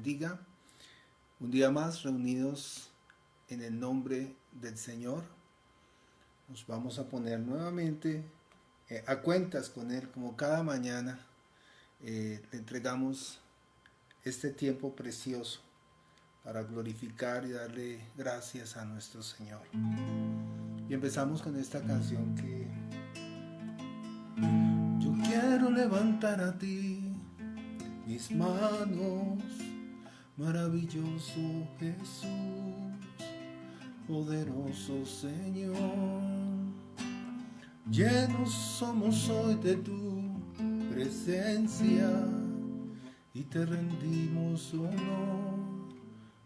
bendiga. Un día más reunidos en el nombre del Señor. Nos vamos a poner nuevamente a cuentas con Él, como cada mañana le entregamos este tiempo precioso para glorificar y darle gracias a nuestro Señor. Y empezamos con esta canción que yo quiero levantar a ti mis manos, maravilloso Jesús, poderoso Señor. Llenos somos hoy de tu presencia y te rendimos honor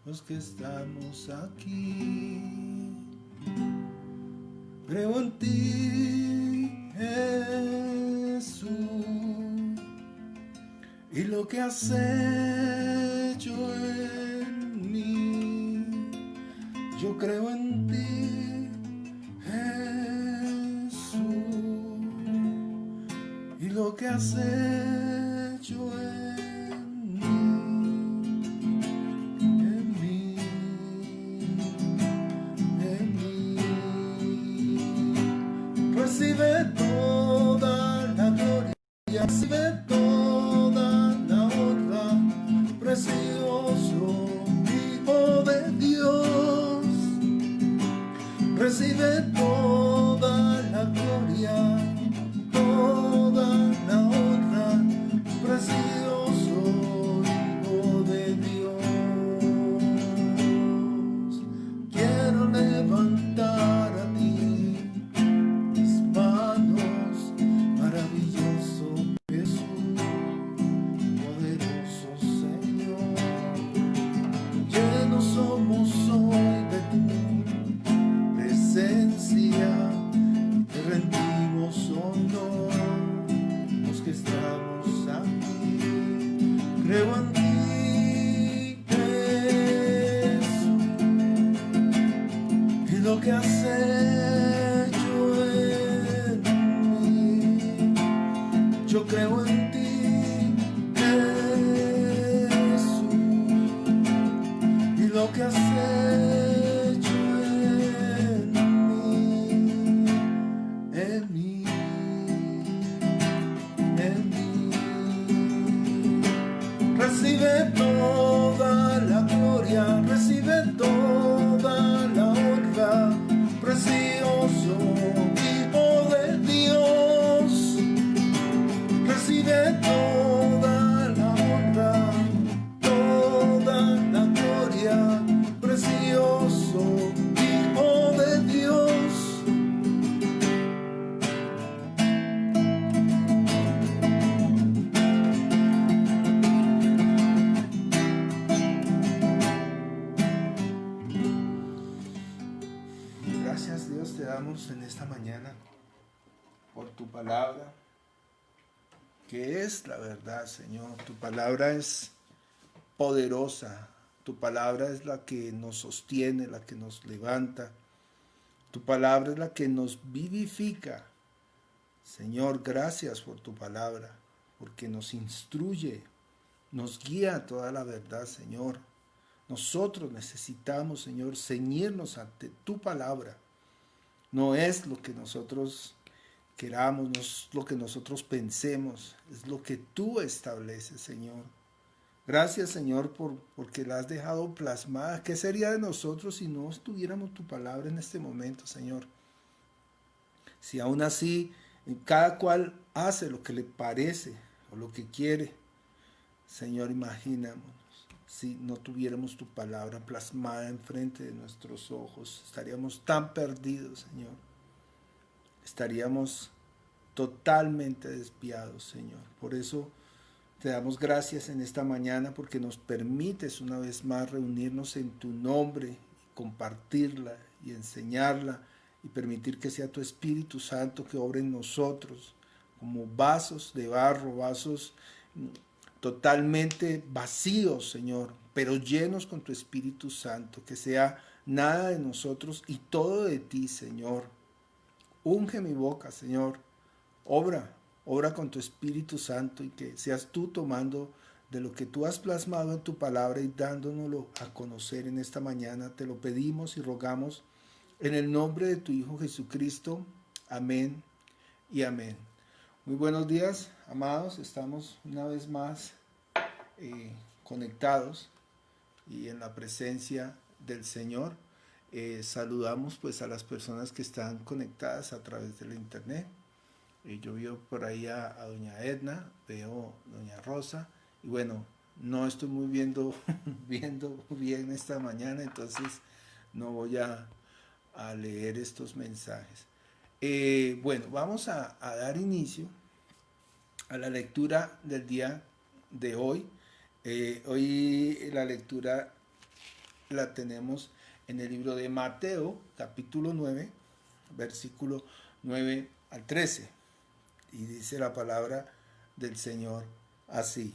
los que estamos aquí. Creo en ti, Jesús, y lo que has hecho en mí. Yo creo en ti, Jesús, y lo que has hecho en mí, en mí. Recibe toda la gloria, recibe toda la honra, precioso Hijo de Dios. Recibe toda la gloria, toda la honra, precioso Hijo de Dios. Quiero levantar a ti mis manos, maravilloso Jesús, poderoso Señor. Llenos somos hoy de tu presencia, te rendimos honor los que estamos aquí. Creo en ti, Jesús, y lo que has hecho en mí. Yo creo en ti, Jesús, y lo que has hecho en mí, en mí. Recibe toda la gloria, recibe toda la honra, precioso Hijo de Dios. Recibe toda la honra, toda la gloria, precioso Hijo de Dios. Gracias, Dios, te damos en esta mañana por tu palabra, que es la verdad, Señor. Tu palabra es poderosa, tu palabra es la que nos sostiene, la que nos levanta, tu palabra es la que nos vivifica. Señor, gracias por tu palabra, porque nos instruye, nos guía a toda la verdad, Señor. Nosotros necesitamos, Señor, ceñirnos ante tu palabra. No es lo que nosotros queramos, no es lo que nosotros pensemos, es lo que tú estableces, Señor. Gracias, Señor, porque la has dejado plasmada. ¿Qué sería de nosotros si no estuviéramos tu palabra en este momento, Señor? Si aún así cada cual hace lo que le parece o lo que quiere, Señor, imaginémonos si no tuviéramos tu palabra plasmada enfrente de nuestros ojos. Estaríamos tan perdidos, Señor. Estaríamos totalmente desviados, Señor. Por eso te damos gracias en esta mañana, porque nos permites una vez más reunirnos en tu nombre, y compartirla y enseñarla, y permitir que sea tu Espíritu Santo que obre en nosotros como vasos de barro, vasos totalmente vacíos, Señor, pero llenos con tu Espíritu Santo, que sea nada de nosotros y todo de ti, Señor. Unge mi boca, Señor. Obra con tu Espíritu Santo y que seas tú tomando de lo que tú has plasmado en tu palabra y dándonoslo a conocer en esta mañana. Te lo pedimos y rogamos en el nombre de tu Hijo Jesucristo. Amén y amén. Muy buenos días, amados. Estamos una vez más conectados y en la presencia del Señor. Saludamos pues a las personas que están conectadas a través de la internet. Yo veo por ahí a doña Edna, veo doña Rosa, y bueno, no estoy muy viendo bien esta mañana, entonces no voy a leer estos mensajes. Bueno, vamos a dar inicio a la lectura del día de hoy. Hoy la lectura la tenemos en el libro de Mateo, capítulo 9, versículo 9 al 13. Y dice la palabra del Señor así.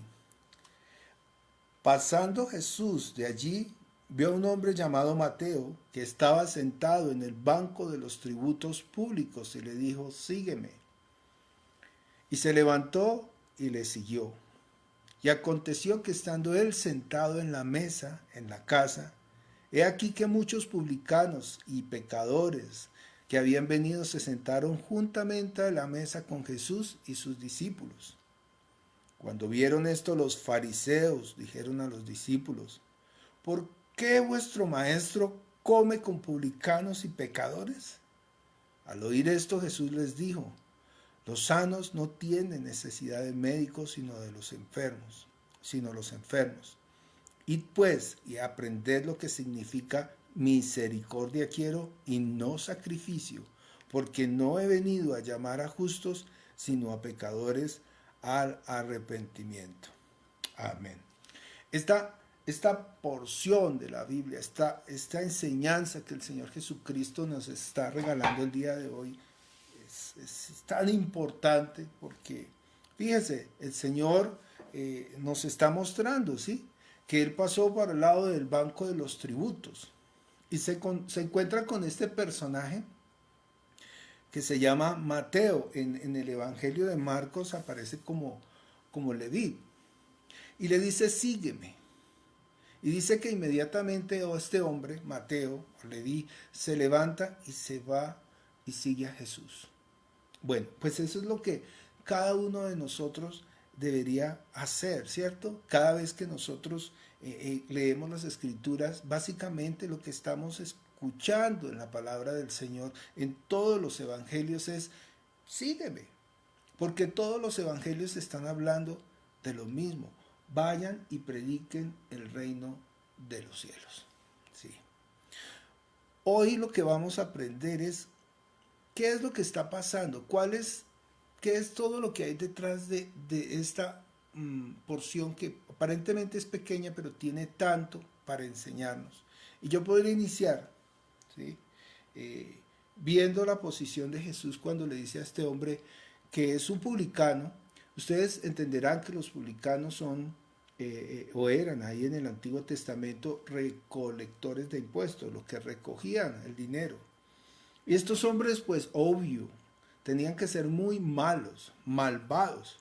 Pasando Jesús de allí, vio a un hombre llamado Mateo, que estaba sentado en el banco de los tributos públicos, y le dijo, sígueme. Y se levantó y le siguió. Y aconteció que estando él sentado en la mesa, en la casa, he aquí que muchos publicanos y pecadores que habían venido se sentaron juntamente a la mesa con Jesús y sus discípulos. Cuando vieron esto, los fariseos dijeron a los discípulos, ¿por qué vuestro maestro come con publicanos y pecadores? Al oír esto, Jesús les dijo, los sanos no tienen necesidad de médicos, sino los enfermos. Id pues y aprended lo que significa misericordia quiero y no sacrificio, porque no he venido a llamar a justos, sino a pecadores al arrepentimiento. Amén. Esta porción de la Biblia, esta enseñanza que el Señor Jesucristo nos está regalando el día de hoy, es tan importante porque, fíjese, el Señor nos está mostrando, ¿sí?, que Él pasó por el lado del banco de los tributos y se encuentra con este personaje que se llama Mateo. En el Evangelio de Marcos aparece como Leví y le dice, sígueme. Y dice que inmediatamente este hombre, Mateo, o Leví, se levanta y se va y sigue a Jesús. Bueno, pues eso es lo que cada uno de nosotros debería hacer, ¿cierto? Cada vez que nosotros leemos las Escrituras, básicamente lo que estamos escuchando en la palabra del Señor, en todos los evangelios es, sígueme, porque todos los evangelios están hablando de lo mismo. Vayan y prediquen el reino de los cielos. Sí. Hoy lo que vamos a aprender es qué es lo que está pasando, qué es todo lo que hay detrás de esta porción que aparentemente es pequeña, pero tiene tanto para enseñarnos. Y yo podría iniciar, ¿sí?, viendo la posición de Jesús cuando le dice a este hombre que es un publicano. Ustedes entenderán que los publicanos son, o eran ahí en el Antiguo Testamento, recolectores de impuestos, los que recogían el dinero. Y estos hombres, pues obvio, tenían que ser muy malos, malvados,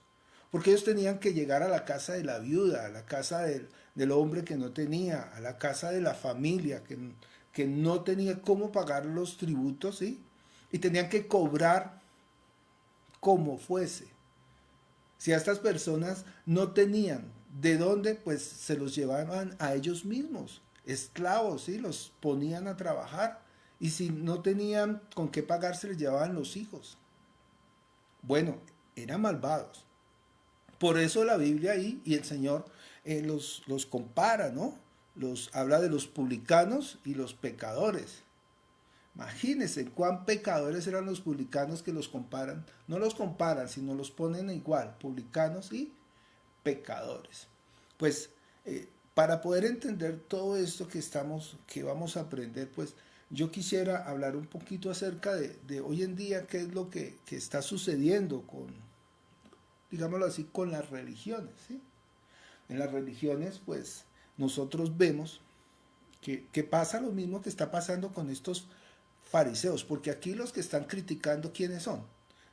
porque ellos tenían que llegar a la casa de la viuda, a la casa del hombre que no tenía, a la casa de la familia que no tenía cómo pagar los tributos, ¿sí? Y tenían que cobrar como fuese. Si a estas personas no tenían de dónde, pues se los llevaban a ellos mismos, esclavos, ¿sí? Los ponían a trabajar. Y si no tenían con qué pagar, se les llevaban los hijos. Bueno, eran malvados. Por eso la Biblia ahí y el Señor los compara, ¿no? Habla de los publicanos y los pecadores. Imagínense cuán pecadores eran los publicanos que los comparan. No los comparan, sino los ponen igual, publicanos y pecadores. Pues para poder entender todo esto que vamos a aprender, pues yo quisiera hablar un poquito acerca de hoy en día, qué es lo que está sucediendo con, digámoslo así, con las religiones, ¿sí? En las religiones, pues, nosotros vemos que pasa lo mismo que está pasando con estos fariseos, porque aquí los que están criticando, ¿quiénes son?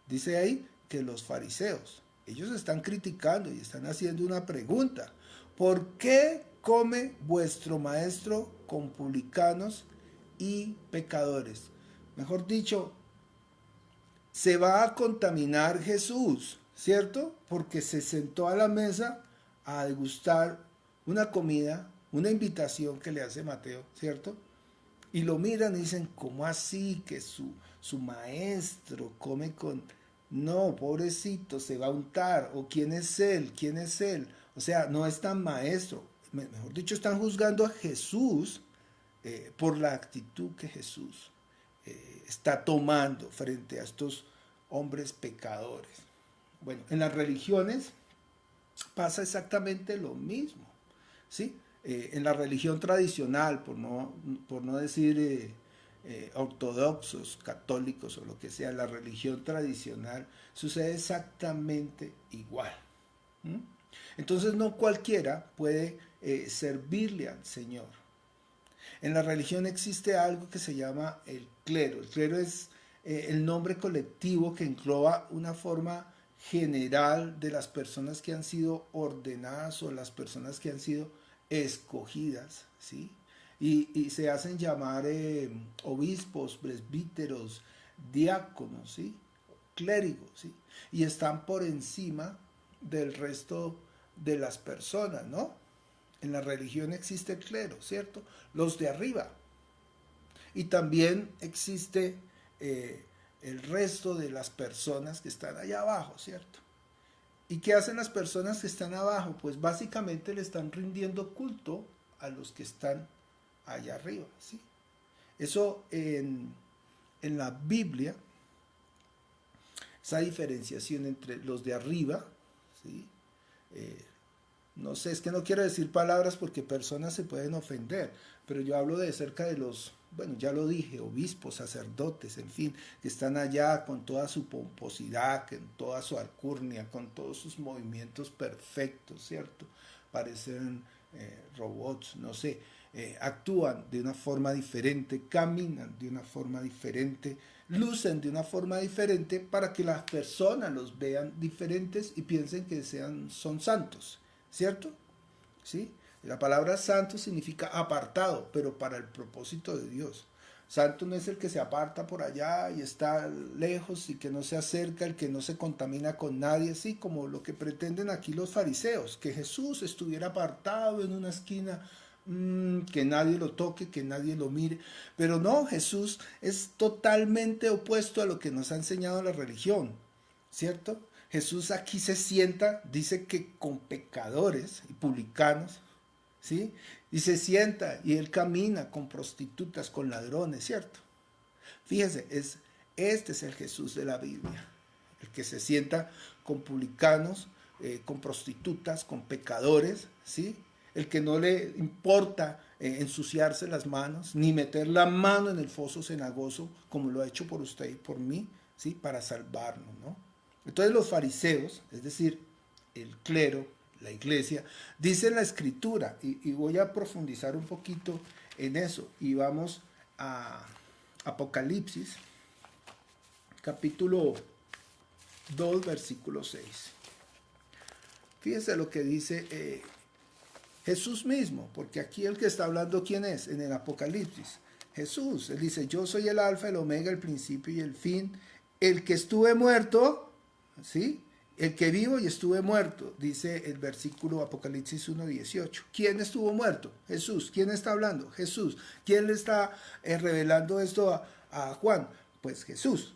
Dice ahí que los fariseos, Ellos están criticando y están haciendo una pregunta. ¿Por qué come vuestro maestro con publicanos y pecadores? Mejor dicho, se va a contaminar Jesús, ¿cierto? Porque se sentó a la mesa a degustar una comida, una invitación que le hace Mateo, ¿cierto? Y lo miran y dicen, ¿cómo así que su maestro come con... No, pobrecito, se va a untar. ¿O quién es él? ¿Quién es él? O sea, no es tan maestro. Mejor dicho, están juzgando a Jesús por la actitud que Jesús está tomando frente a estos hombres pecadores. Bueno, en las religiones pasa exactamente lo mismo, ¿sí? En la religión tradicional, por no decir ortodoxos, católicos o lo que sea, la religión tradicional sucede exactamente igual. ¿Mm? Entonces no cualquiera puede servirle al Señor. En la religión existe algo que se llama el clero. El clero es el nombre colectivo que engloba una forma general de las personas que han sido ordenadas o las personas que han sido escogidas, ¿sí? Y se hacen llamar obispos, presbíteros, diáconos, ¿sí? Clérigos, ¿sí? Y están por encima del resto de las personas, ¿no? En la religión existe el clero, ¿cierto? Los de arriba. Y también existe el resto de las personas que están allá abajo, ¿cierto? ¿Y qué hacen las personas que están abajo? Pues básicamente le están rindiendo culto a los que están allá arriba, ¿sí? Eso en la Biblia, esa diferenciación entre los de arriba, ¿sí? No sé, es que no quiero decir palabras porque personas se pueden ofender, pero yo hablo de cerca de los, bueno, ya lo dije, obispos, sacerdotes, en fin, que están allá con toda su pomposidad, con toda su alcurnia, con todos sus movimientos perfectos, ¿cierto? Parecen robots, no sé, actúan de una forma diferente, caminan de una forma diferente, lucen de una forma diferente para que las personas los vean diferentes y piensen que son santos. ¿Cierto? ¿Sí? La palabra santo significa apartado, pero para el propósito de Dios. Santo no es el que se aparta por allá y está lejos y que no se acerca, el que no se contamina con nadie, así como lo que pretenden aquí los fariseos, que Jesús estuviera apartado en una esquina, que nadie lo toque, que nadie lo mire. Pero no, Jesús es totalmente opuesto a lo que nos ha enseñado la religión, ¿cierto? Jesús aquí se sienta, dice que con pecadores y publicanos, ¿sí? Y se sienta y él camina con prostitutas, con ladrones, ¿cierto? Fíjese, este es el Jesús de la Biblia, el que se sienta con publicanos, con prostitutas, con pecadores, ¿sí? El que no le importa ensuciarse las manos, ni meter la mano en el foso cenagoso, como lo ha hecho por usted y por mí, ¿sí? Para salvarnos, ¿no? Entonces los fariseos, es decir, el clero, la iglesia, dice la escritura, y voy a profundizar un poquito en eso, y vamos a Apocalipsis, capítulo 2, versículo 6. Fíjense lo que dice Jesús mismo, porque aquí el que está hablando, ¿quién es? En el Apocalipsis, Jesús. Él dice, yo soy el alfa, el omega, el principio y el fin, el que estuve muerto, ¿sí? El que vivo y estuve muerto, dice el versículo Apocalipsis 1:18. ¿Quién estuvo muerto? Jesús. ¿Quién está hablando? Jesús. ¿Quién le está revelando esto a Juan? Pues Jesús.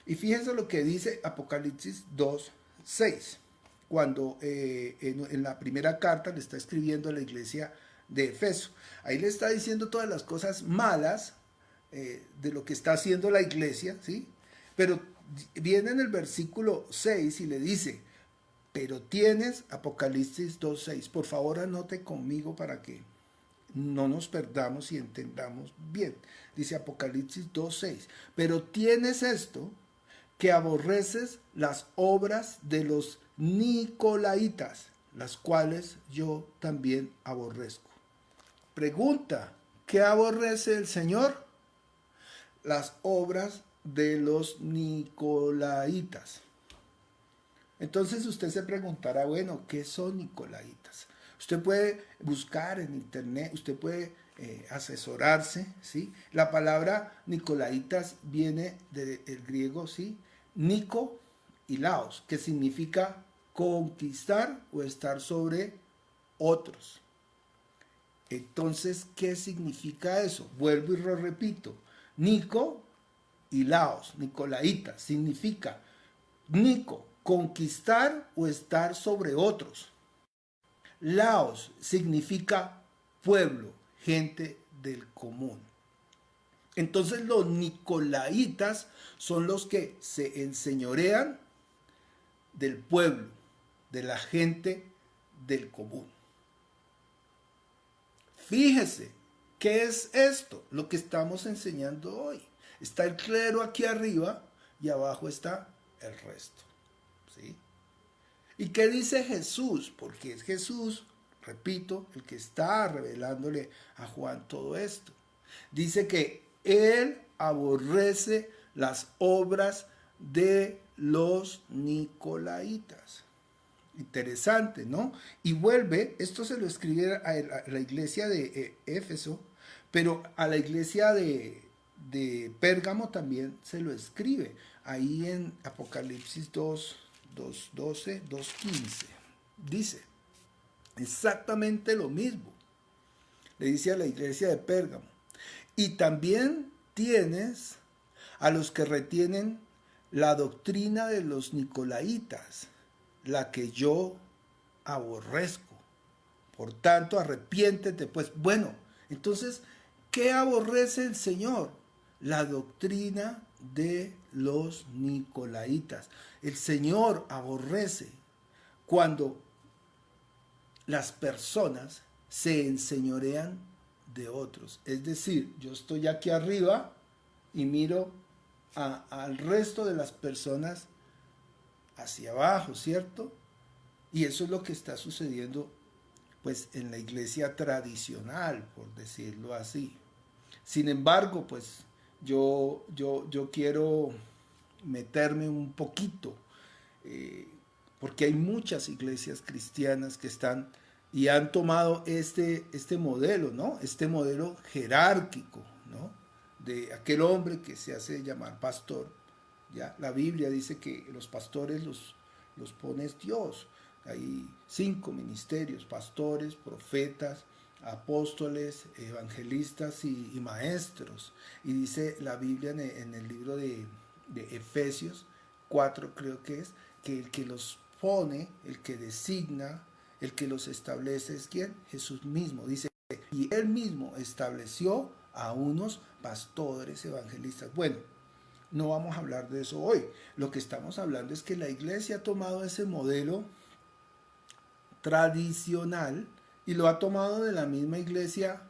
Y fíjense lo que dice Apocalipsis 2:6, cuando en la primera carta le está escribiendo a la iglesia de Efeso. Ahí le está diciendo todas las cosas malas de lo que está haciendo la iglesia, ¿sí? Pero viene en el versículo 6 y le dice, pero tienes, Apocalipsis 2:6, por favor anote conmigo para que no nos perdamos y entendamos bien. Dice Apocalipsis 2:6, pero tienes esto, que aborreces las obras de los nicolaitas, las cuales yo también aborrezco. Pregunta, ¿qué aborrece el Señor? Las obras de los nicolaitas. Entonces usted se preguntará, bueno, ¿qué son nicolaitas? Usted puede buscar en internet, usted puede asesorarse, ¿sí? La palabra nicolaitas viene del griego, ¿sí? Nico y laos, que significa conquistar o estar sobre otros. Entonces, ¿qué significa eso? Vuelvo y lo repito. Nico y laos, nicolaitas, significa Nico, conquistar o estar sobre otros. Laos significa pueblo, gente del común. Entonces los nicolaitas son los que se enseñorean del pueblo, de la gente del común. Fíjese, ¿qué es esto? Lo que estamos enseñando hoy. Está el clero aquí arriba y abajo está el resto. ¿Sí? ¿Y qué dice Jesús? Porque es Jesús, repito, el que está revelándole a Juan todo esto. Dice que él aborrece las obras de los nicolaitas. Interesante, ¿no? Y vuelve, esto se lo escribe a la iglesia de Éfeso, pero a la iglesia de Pérgamo también se lo escribe. Ahí en Apocalipsis 2:12, 2:15. Dice exactamente lo mismo. Le dice a la iglesia de Pérgamo. Y también tienes a los que retienen la doctrina de los nicolaitas, la que yo aborrezco. Por tanto, arrepiéntete, pues. Bueno, entonces, ¿qué aborrece el Señor? La doctrina de los nicolaitas. El Señor aborrece cuando las personas se enseñorean de otros. Es decir, yo estoy aquí arriba y miro al resto de las personas hacia abajo, ¿cierto? Y eso es lo que está sucediendo pues en la iglesia tradicional, por decirlo así. Sin embargo, pues yo quiero meterme un poquito, porque hay muchas iglesias cristianas que están y han tomado este modelo, ¿no? Este modelo jerárquico, ¿no? De aquel hombre que se hace llamar pastor. ¿Ya? La Biblia dice que los pastores los pone Dios. Hay 5 ministerios: pastores, profetas, apóstoles, evangelistas y maestros. Y dice la Biblia en el libro de Efesios 4, creo que es, que el que los pone, el que designa, el que los establece es ¿quién? Jesús mismo. Dice, y él mismo estableció a unos pastores, evangelistas. Bueno, no vamos a hablar de eso hoy. Lo que estamos hablando es que la iglesia ha tomado ese modelo tradicional y lo ha tomado de la misma iglesia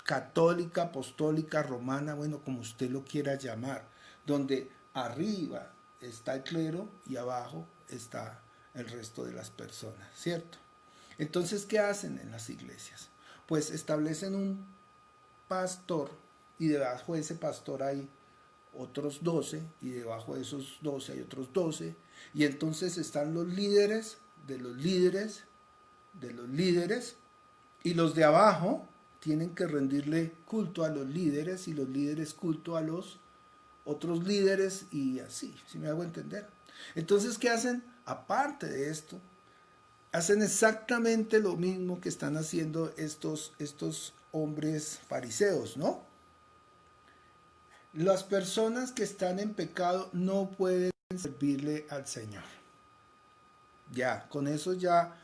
católica, apostólica, romana, bueno, como usted lo quiera llamar, donde arriba está el clero y abajo está el resto de las personas, ¿cierto? Entonces, ¿qué hacen en las iglesias? Pues establecen un pastor y debajo de ese pastor hay otros 12 y debajo de esos 12 hay otros 12 y entonces están los líderes de los líderes de los líderes y los de abajo tienen que rendirle culto a los líderes y los líderes culto a los otros líderes y así, si me hago entender. Entonces, ¿qué hacen? Aparte de esto, hacen exactamente lo mismo que están haciendo estos hombres fariseos, ¿no? Las personas que están en pecado no pueden servirle al Señor. Ya, con eso ya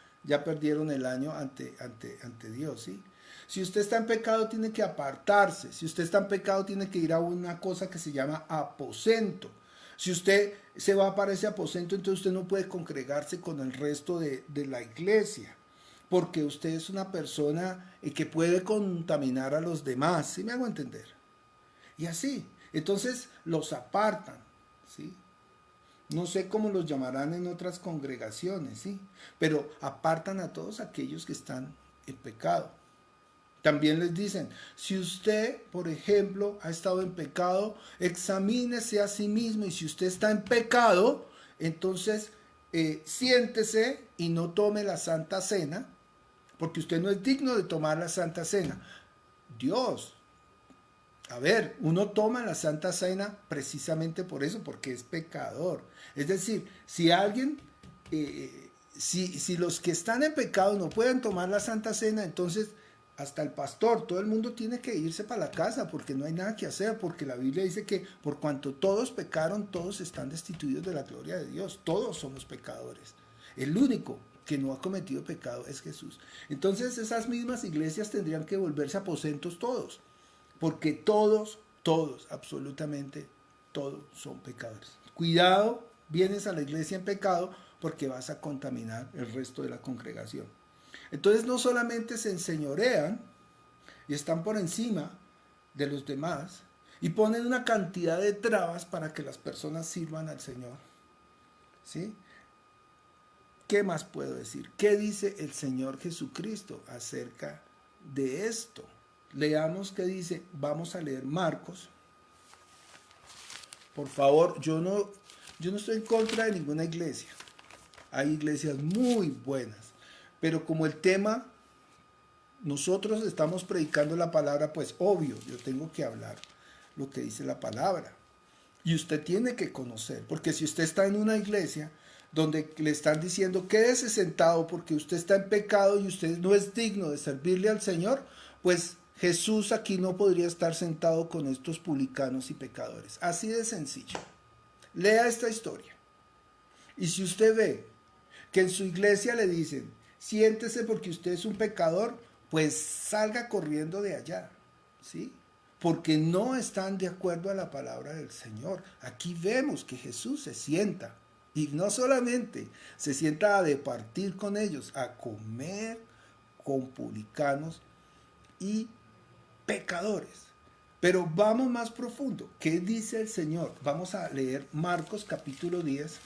perdieron el año ante Dios, ¿sí? Si usted está en pecado, tiene que apartarse. Si usted está en pecado, tiene que ir a una cosa que se llama aposento. Si usted se va para ese aposento, entonces usted no puede congregarse con el resto de la iglesia, porque usted es una persona que puede contaminar a los demás, ¿sí me hago entender? Y así, entonces los apartan, ¿sí? No sé cómo los llamarán en otras congregaciones, ¿sí? Pero apartan a todos aquellos que están en pecado. También les dicen, si usted, por ejemplo, ha estado en pecado, examínese a sí mismo y si usted está en pecado, entonces siéntese y no tome la Santa Cena, porque usted no es digno de tomar la Santa Cena. Dios, a ver, uno toma la Santa Cena precisamente por eso, porque es pecador. Es decir, si alguien, si los que están en pecado no pueden tomar la Santa Cena, entonces hasta el pastor, todo el mundo tiene que irse para la casa, porque no hay nada que hacer, porque la Biblia dice que por cuanto todos pecaron, todos están destituidos de la gloria de Dios, todos somos pecadores. El único que no ha cometido pecado es Jesús. Entonces esas mismas iglesias tendrían que volverse aposentos todos, porque todos, absolutamente todos son pecadores. Cuidado, vienes a la iglesia en pecado porque vas a contaminar el resto de la congregación. Entonces no solamente se enseñorean y están por encima de los demás y ponen una cantidad de trabas para que las personas sirvan al Señor. ¿Sí? ¿Qué más puedo decir? ¿Qué dice el Señor Jesucristo acerca de esto? Leamos qué dice. Vamos a leer Marcos. Por favor, yo no estoy en contra de ninguna iglesia. Hay iglesias muy buenas. Pero como el tema, nosotros estamos predicando la palabra, pues obvio, yo tengo que hablar lo que dice la palabra. Y usted tiene que conocer, porque si usted está en una iglesia donde le están diciendo quédese sentado porque usted está en pecado y usted no es digno de servirle al Señor, pues Jesús aquí no podría estar sentado con estos publicanos y pecadores. Así de sencillo. Lea esta historia. Y si usted ve que en su iglesia le dicen, siéntese porque usted es un pecador, pues salga corriendo de allá, ¿sí? Porque no están de acuerdo a la palabra del Señor. Aquí vemos que Jesús se sienta, y no solamente se sienta a departir con ellos, a comer con publicanos y pecadores. Pero vamos más profundo. ¿Qué dice el Señor? Vamos a leer Marcos capítulo 10,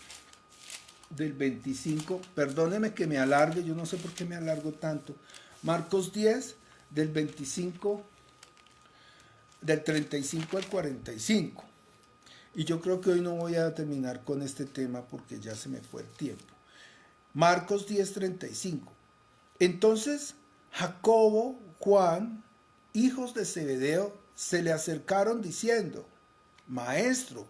del 25. Perdóneme que me alargue, yo no sé por qué me alargo tanto. Marcos 10, del 25, del 35 al 45. Y yo creo que hoy no voy a terminar con este tema porque ya se me fue el tiempo. Marcos 10, 35. Entonces Jacobo, Juan, hijos de Zebedeo, se le acercaron diciendo, Maestro,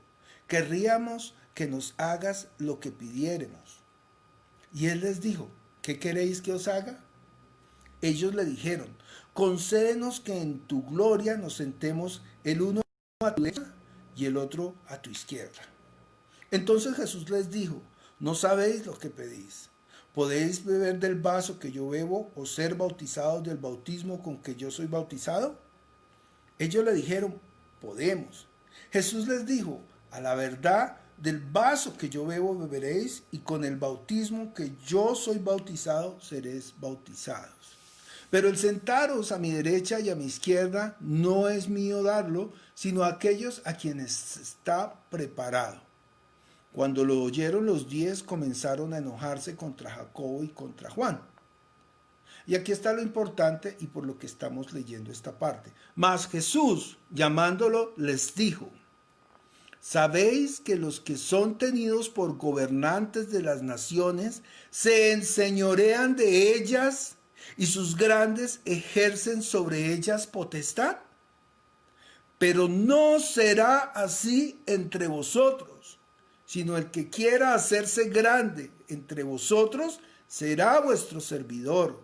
querríamos que nos hagas lo que pidiéremos. Y él les dijo, ¿qué queréis que os haga? Ellos le dijeron, concédenos que en tu gloria nos sentemos el uno a tu derecha y el otro a tu izquierda. Entonces Jesús les dijo, no sabéis lo que pedís. ¿Podéis beber del vaso que yo bebo o ser bautizados del bautismo con que yo soy bautizado? Ellos le dijeron, podemos. Jesús les dijo, a la verdad, del vaso que yo bebo beberéis y con el bautismo que yo soy bautizado seréis bautizados. Pero el sentaros a mi derecha y a mi izquierda no es mío darlo, sino a aquellos a quienes está preparado. Cuando lo oyeron los 10 comenzaron a enojarse contra Jacobo y contra Juan. Y aquí está lo importante y por lo que estamos leyendo esta parte. Mas Jesús, llamándolo, les dijo, ¿sabéis que los que son tenidos por gobernantes de las naciones se enseñorean de ellas y sus grandes ejercen sobre ellas potestad? Pero no será así entre vosotros, sino el que quiera hacerse grande entre vosotros será vuestro servidor.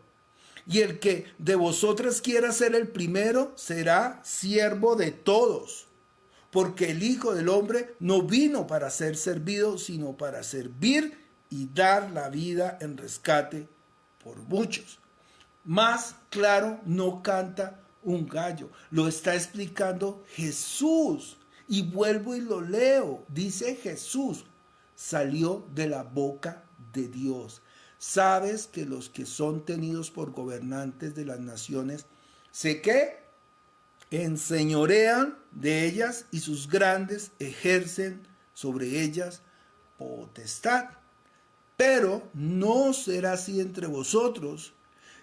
Y el que de vosotras quiera ser el primero será siervo de todos. Porque el Hijo del Hombre no vino para ser servido, sino para servir y dar la vida en rescate por muchos. Más claro no canta un gallo. Lo está explicando Jesús. Y vuelvo y lo leo. Dice Jesús, salió de la boca de Dios. Sabes que los que son tenidos por gobernantes de las naciones, ¿sé qué? Enseñorean de ellas y sus grandes ejercen sobre ellas potestad. Pero no será así entre vosotros,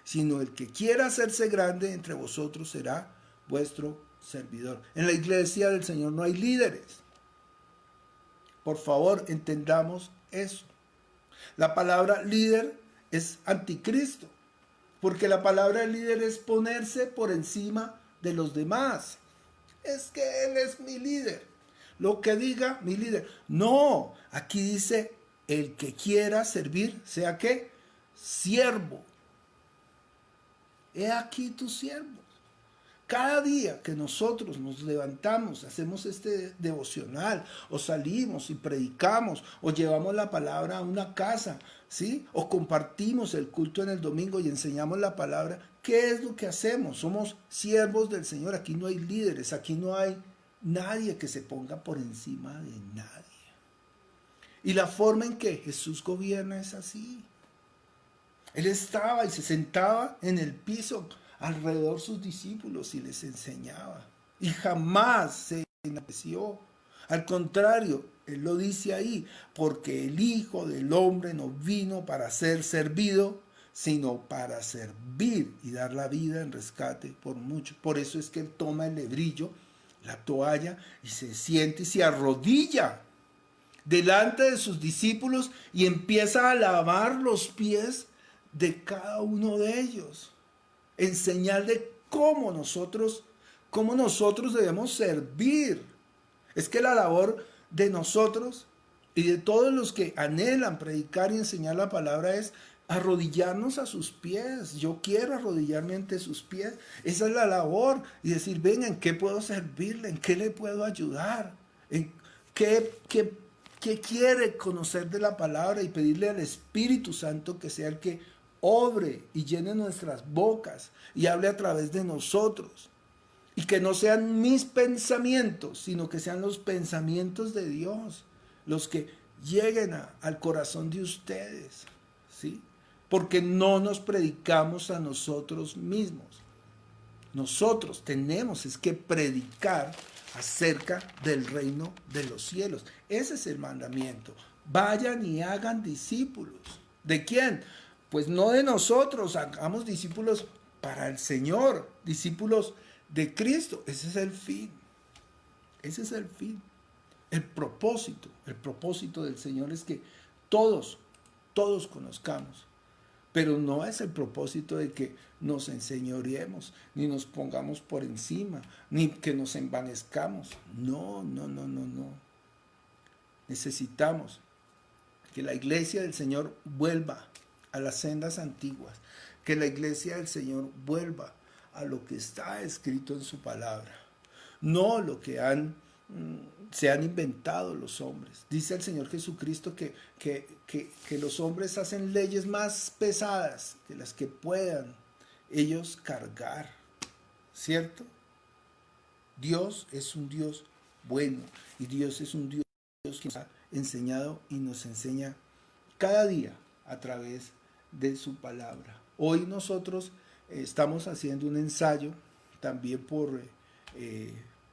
sino el que quiera hacerse grande entre vosotros será vuestro servidor. En la iglesia del Señor no hay líderes. Por favor, entendamos eso. La palabra líder es anticristo, porque la palabra líder es ponerse por encima de los demás. Es que él es mi líder. Lo que diga mi líder. No, aquí dice, el que quiera servir, sea que siervo. He aquí tu siervo. Cada día que nosotros nos levantamos, hacemos este devocional, o salimos y predicamos, o llevamos la palabra a una casa, ¿sí? O compartimos el culto en el domingo y enseñamos la palabra, ¿qué es lo que hacemos? Somos siervos del Señor, aquí no hay líderes, aquí no hay nadie que se ponga por encima de nadie. Y la forma en que Jesús gobierna es así. Él estaba y se sentaba en el piso alrededor sus discípulos y les enseñaba. Y jamás se enalteció. Al contrario, él lo dice ahí, porque el Hijo del Hombre no vino para ser servido, sino para servir y dar la vida en rescate por muchos. Por eso es que él toma el lebrillo, la toalla, y se siente y se arrodilla delante de sus discípulos y empieza a lavar los pies de cada uno de ellos, en señal de cómo nosotros debemos servir. Es que la labor de nosotros y de todos los que anhelan predicar y enseñar la palabra es arrodillarnos a sus pies. Yo quiero arrodillarme ante sus pies. Esa es la labor. Y decir, venga, ¿en qué puedo servirle? ¿En qué le puedo ayudar? ¿En qué quiere conocer de la palabra? Y pedirle al Espíritu Santo que sea el que obre y llene nuestras bocas y hable a través de nosotros. Y que no sean mis pensamientos, sino que sean los pensamientos de Dios los que lleguen al corazón de ustedes, ¿sí? Porque no nos predicamos a nosotros mismos. Nosotros tenemos es que predicar acerca del reino de los cielos. Ese es el mandamiento. Vayan y hagan discípulos. ¿De quién? Pues no de nosotros, hagamos discípulos para el Señor, discípulos de Cristo. Ese es el fin. Ese es el fin. El propósito del Señor es que todos conozcamos. Pero no es el propósito de que nos enseñoreemos, ni nos pongamos por encima, ni que nos envanezcamos. No. Necesitamos que la iglesia del Señor vuelva a las sendas antiguas, que la iglesia del Señor vuelva a lo que está escrito en su palabra, no lo que se han inventado los hombres. Dice el Señor Jesucristo que los hombres hacen leyes más pesadas que las que puedan ellos cargar, ¿cierto? Dios es un Dios bueno y Dios es un Dios que nos ha enseñado y nos enseña cada día a través de su palabra. Hoy nosotros estamos haciendo un ensayo también por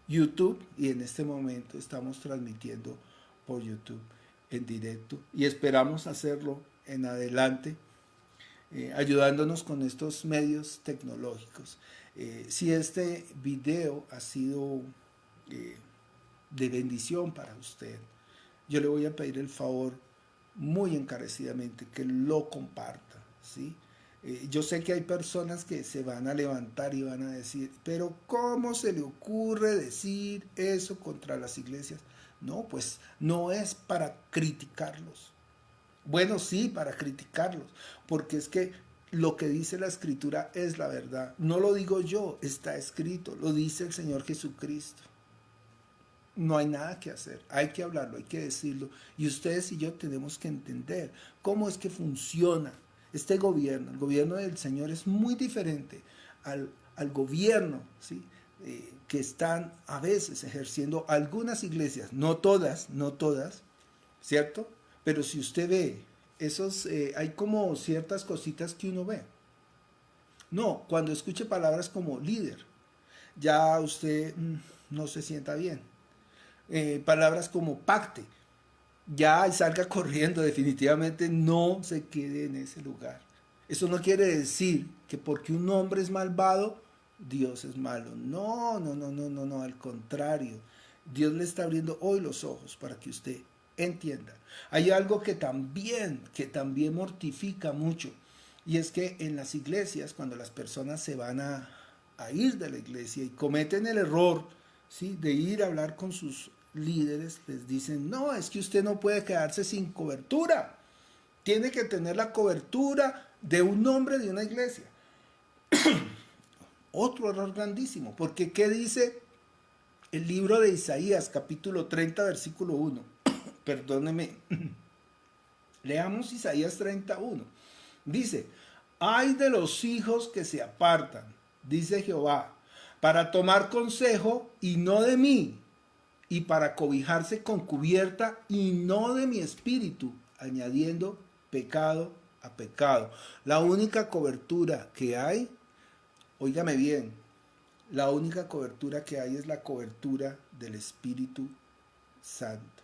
YouTube y en este momento estamos transmitiendo por YouTube en directo y esperamos hacerlo en adelante ayudándonos con estos medios tecnológicos. Si este video ha sido de bendición para usted, yo le voy a pedir el favor muy encarecidamente que lo comparta, ¿sí? Yo sé que hay personas que se van a levantar y van a decir, pero ¿cómo se le ocurre decir eso contra las iglesias? No, pues no es para criticarlos. Bueno, sí, para criticarlos, porque es que lo que dice la Escritura es la verdad. No lo digo yo, está escrito, lo dice el Señor Jesucristo. No hay nada que hacer, hay que hablarlo, hay que decirlo. Y ustedes y yo tenemos que entender cómo es que funciona este gobierno. El gobierno del Señor es muy diferente al gobierno, ¿sí? Que están a veces ejerciendo algunas iglesias, no todas, ¿cierto? Pero si usted ve, hay como ciertas cositas que uno ve. No, cuando escuche palabras como líder, ya usted no se sienta bien. Palabras como pacte, ya salga corriendo, definitivamente no se quede en ese lugar. Eso no quiere decir que porque un hombre es malvado, Dios es malo. No, al contrario. Dios le está abriendo hoy los ojos para que usted entienda. Hay algo que también mortifica mucho, y es que en las iglesias, cuando las personas se van a ir de la iglesia y cometen el error, ¿sí?, de ir a hablar con sus líderes, les dicen, no, es que usted no puede quedarse sin cobertura, tiene que tener la cobertura de un hombre de una iglesia. Otro error grandísimo, porque ¿qué dice el libro de Isaías, capítulo 30, versículo 1? Perdóneme, leamos Isaías 31. Dice, ay de los hijos que se apartan, dice Jehová, para tomar consejo y no de mí, y para cobijarse con cubierta y no de mi espíritu, añadiendo pecado a pecado. La única cobertura que hay, óigame bien, la única cobertura que hay es la cobertura del Espíritu Santo.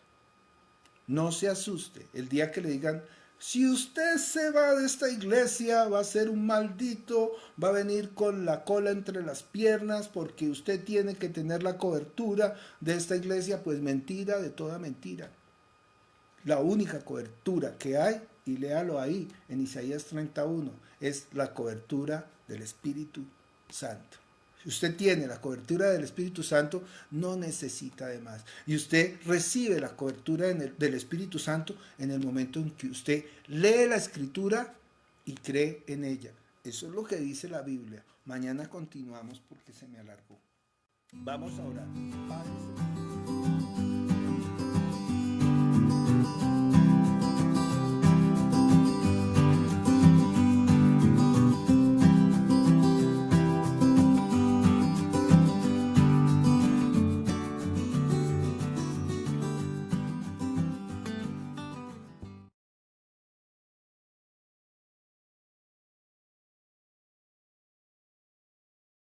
No se asuste el día que le digan, si usted se va de esta iglesia va a ser un maldito, va a venir con la cola entre las piernas porque usted tiene que tener la cobertura de esta iglesia. Pues mentira de toda mentira. La única cobertura que hay, y léalo ahí en Isaías 31, es la cobertura del Espíritu Santo. Si usted tiene la cobertura del Espíritu Santo, no necesita de más. Y usted recibe la cobertura del Espíritu Santo en el momento en que usted lee la Escritura y cree en ella. Eso es lo que dice la Biblia. Mañana continuamos porque se me alargó. Vamos a orar. Padre,